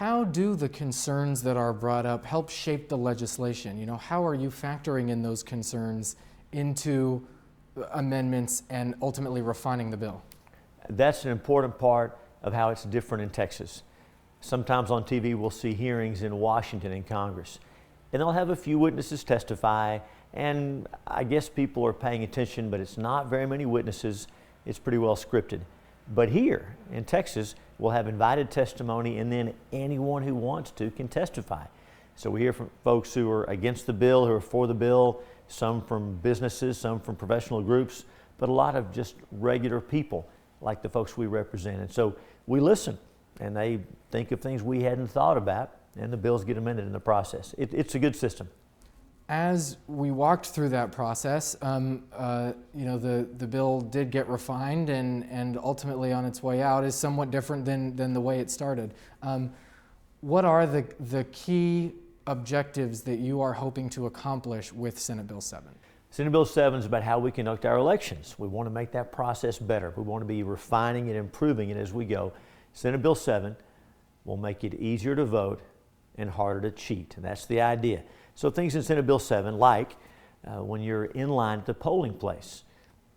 How do the concerns that are brought up help shape the legislation? You know, how are you factoring in those concerns into amendments and ultimately refining the bill? That's an important part of how it's different in Texas. Sometimes on TV we'll see hearings in Washington in Congress, and they'll have a few witnesses testify, and I guess people are paying attention, but it's not very many witnesses. It's pretty well scripted. But here in Texas, we'll have invited testimony, and then anyone who wants to can testify. So we hear from folks who are against the bill, who are for the bill, some from businesses, some from professional groups, but a lot of just regular people like the folks we represent. And so we listen, and they think of things we hadn't thought about, and the bills get amended in the process. It's a good system. As we walked through that process, you know, the bill did get refined, and ultimately on its way out is somewhat different than the way it started. What are the key objectives that you are hoping to accomplish with Senate Bill 7? Senate Bill 7 is about how we conduct our elections. We want to make that process better. We want to be refining and improving it as we go. Senate Bill 7 will make it easier to vote and harder to cheat, and that's the idea. So things in Senate Bill 7, like when you're in line at the polling place.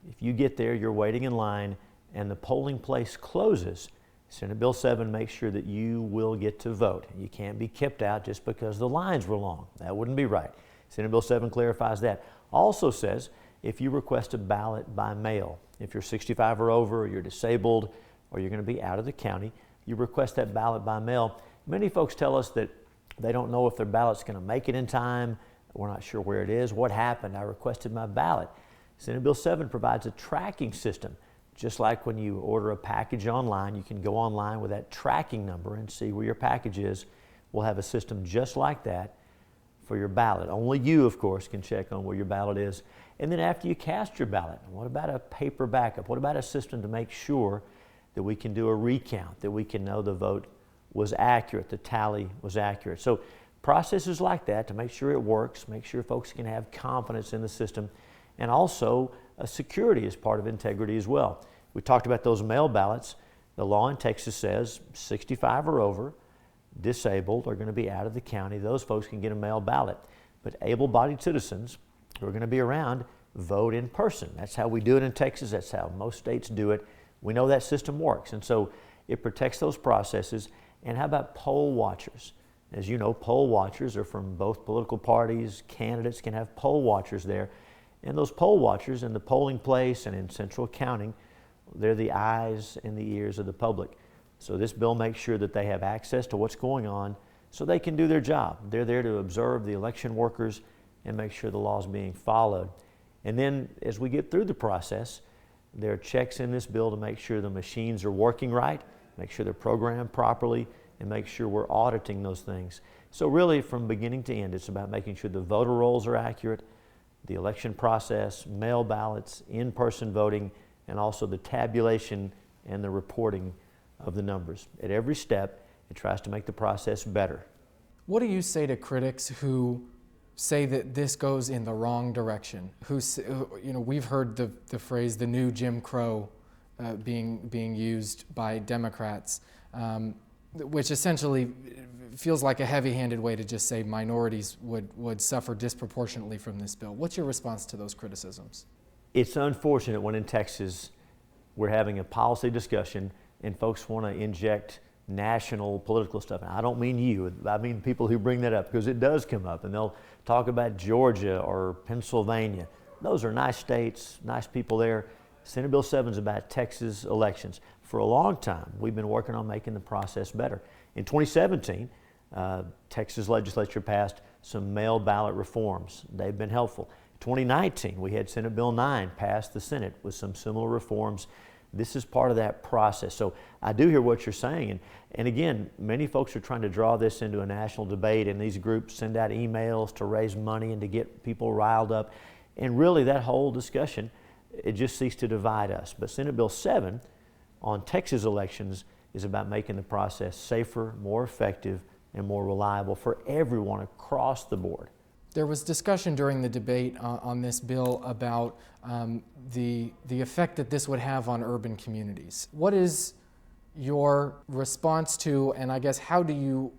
If you get there, you're waiting in line, and the polling place closes, Senate Bill 7 makes sure that you will get to vote. You can't be kept out just because the lines were long. That wouldn't be right. Senate Bill 7 clarifies that. Also says if you request a ballot by mail, if you're 65 or over, or you're disabled, or you're going to be out of the county, you request that ballot by mail. Many folks tell us that they don't know if their ballot's going to make it in time. We're not sure where it is. What happened? I requested my ballot. Senate Bill 7 provides a tracking system. Just like when you order a package online, you can go online with that tracking number and see where your package is. We'll have a system just like that for your ballot. Only you, of course, can check on where your ballot is. And then after you cast your ballot, what about a paper backup? What about a system to make sure that we can do a recount, that we can know the vote was accurate, the tally was accurate? So processes like that to make sure it works, make sure folks can have confidence in the system, and also security is part of integrity as well. We talked about those mail ballots. The law in Texas says 65 or over, disabled, are going to be out of the county. Those folks can get a mail ballot. But able-bodied citizens who are going to be around vote in person. That's how we do it in Texas. That's how most states do it. We know that system works. And so it protects those processes. And how about poll watchers? As you know, poll watchers are from both political parties. Candidates can have poll watchers there. And those poll watchers in the polling place and in central counting, they're the eyes and the ears of the public. So this bill makes sure that they have access to what's going on so they can do their job. They're there to observe the election workers and make sure the law is being followed. And then as we get through the process, there are checks in this bill to make sure the machines are working right, make sure they're programmed properly, and make sure we're auditing those things. So really from beginning to end, it's about making sure the voter rolls are accurate, the election process, mail ballots, in-person voting, and also the tabulation and the reporting of the numbers. At every step, it tries to make the process better. What do you say to critics who say that this goes in the wrong direction? You know, we've heard the phrase "the new Jim Crow" being used by Democrats, which essentially feels like a heavy-handed way to just say minorities would suffer disproportionately from this bill. What's your response to those criticisms? It's unfortunate when in Texas we're having a policy discussion and folks want to inject national political stuff. And I don't mean you, I mean people who bring that up, because it does come up, and they'll talk about Georgia or Pennsylvania. Those are nice states, nice people there. Senate Bill 7 is about Texas elections. For a long time, we've been working on making the process better. In 2017, Texas legislature passed some mail ballot reforms. They've been helpful. 2019, we had Senate Bill 9 pass the Senate with some similar reforms. This is part of that process. So I do hear what you're saying. And again, many folks are trying to draw this into a national debate, and these groups send out emails to raise money and to get people riled up. And really that whole discussion, it just seeks to divide us. But Senate Bill 7 on Texas elections is about making the process safer, more effective, and more reliable for everyone across the board. There was discussion during the debate on this bill about the effect that this would have on urban communities. What is your response to, and I guess how do you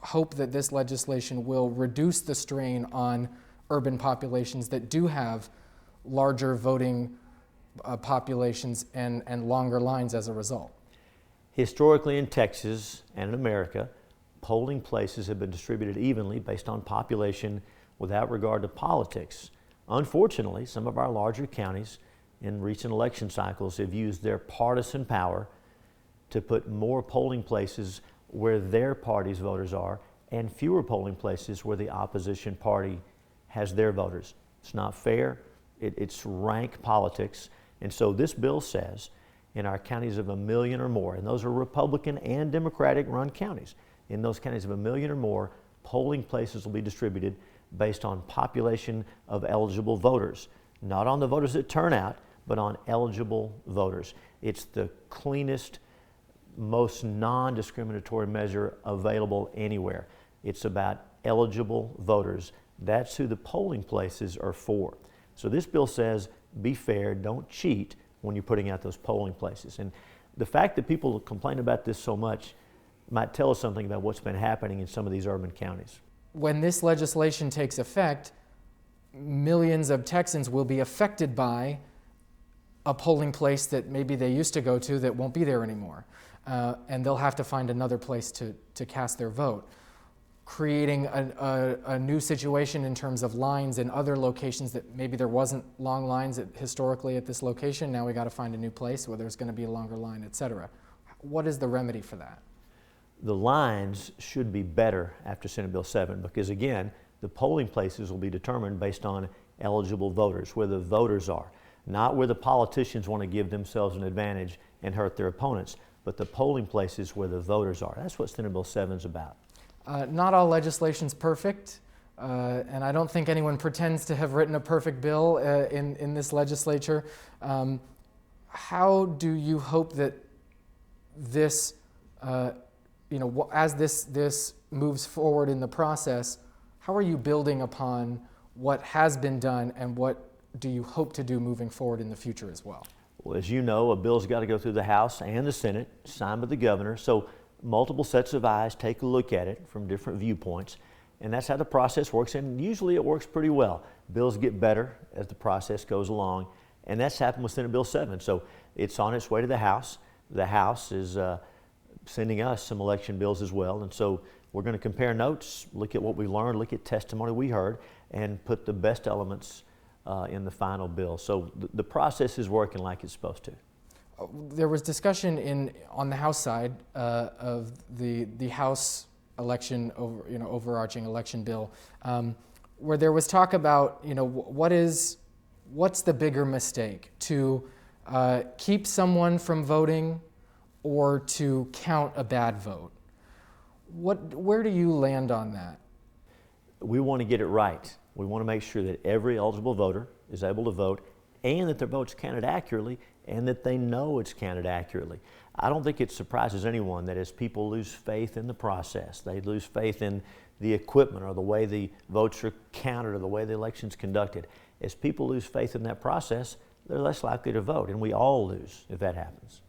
hope that this legislation will reduce the strain on urban populations that do have larger voting populations and longer lines as a result? Historically in Texas and in America, polling places have been distributed evenly based on population without regard to politics. Unfortunately, some of our larger counties in recent election cycles have used their partisan power to put more polling places where their party's voters are and fewer polling places where the opposition party has their voters. It's not fair. It's rank politics. And so this bill says in our counties of 1 million or more, and those are Republican and Democratic run counties, in those counties of 1 million or more, polling places will be distributed based on population of eligible voters, not on the voters that turn out, but on eligible voters. It's the cleanest, most non-discriminatory measure available anywhere. It's about eligible voters. That's who the polling places are for. So this bill says, be fair, don't cheat when you're putting out those polling places. And the fact that people complain about this so much might tell us something about what's been happening in some of these urban counties. When this legislation takes effect, millions of Texans will be affected by a polling place that maybe they used to go to that won't be there anymore. And they'll have to find another place to cast their vote, creating a new situation in terms of lines in other locations that maybe there wasn't long lines historically at this location. Now we got to find a new place where there's going to be a longer line, et cetera. What is the remedy for that? The lines should be better after Senate Bill 7 because, again, the polling places will be determined based on eligible voters, where the voters are, not where the politicians want to give themselves an advantage and hurt their opponents, but the polling places where the voters are. That's what Senate Bill 7 is about. Not all legislation's perfect, and I don't think anyone pretends to have written a perfect bill in this legislature. How do you hope that this, as this moves forward in the process, how are you building upon what has been done, and what do you hope to do moving forward in the future as well? Well, as you know, a bill's got to go through the House and the Senate, signed by the governor, so multiple sets of eyes take a look at it from different viewpoints, and that's how the process works, and usually it works pretty well. Bills get better as the process goes along, and that's happened with Senate Bill 7. So it's on its way to the House. The House is sending us some election bills as well, and so we're going to compare notes, look at what we learned, look at testimony we heard, and put the best elements in the final bill. So the process is working like it's supposed to. There was discussion on the House side of the House election, overarching election bill, where there was talk about what's the bigger mistake, to keep someone from voting or to count a bad vote. Where do you land on that? We want to get it right. We want to make sure that every eligible voter is able to vote, and that their vote's counted accurately, and that they know it's counted accurately. I don't think it surprises anyone that as people lose faith in the process, they lose faith in the equipment or the way the votes are counted or the way the election's conducted. As people lose faith in that process, they're less likely to vote, and we all lose if that happens.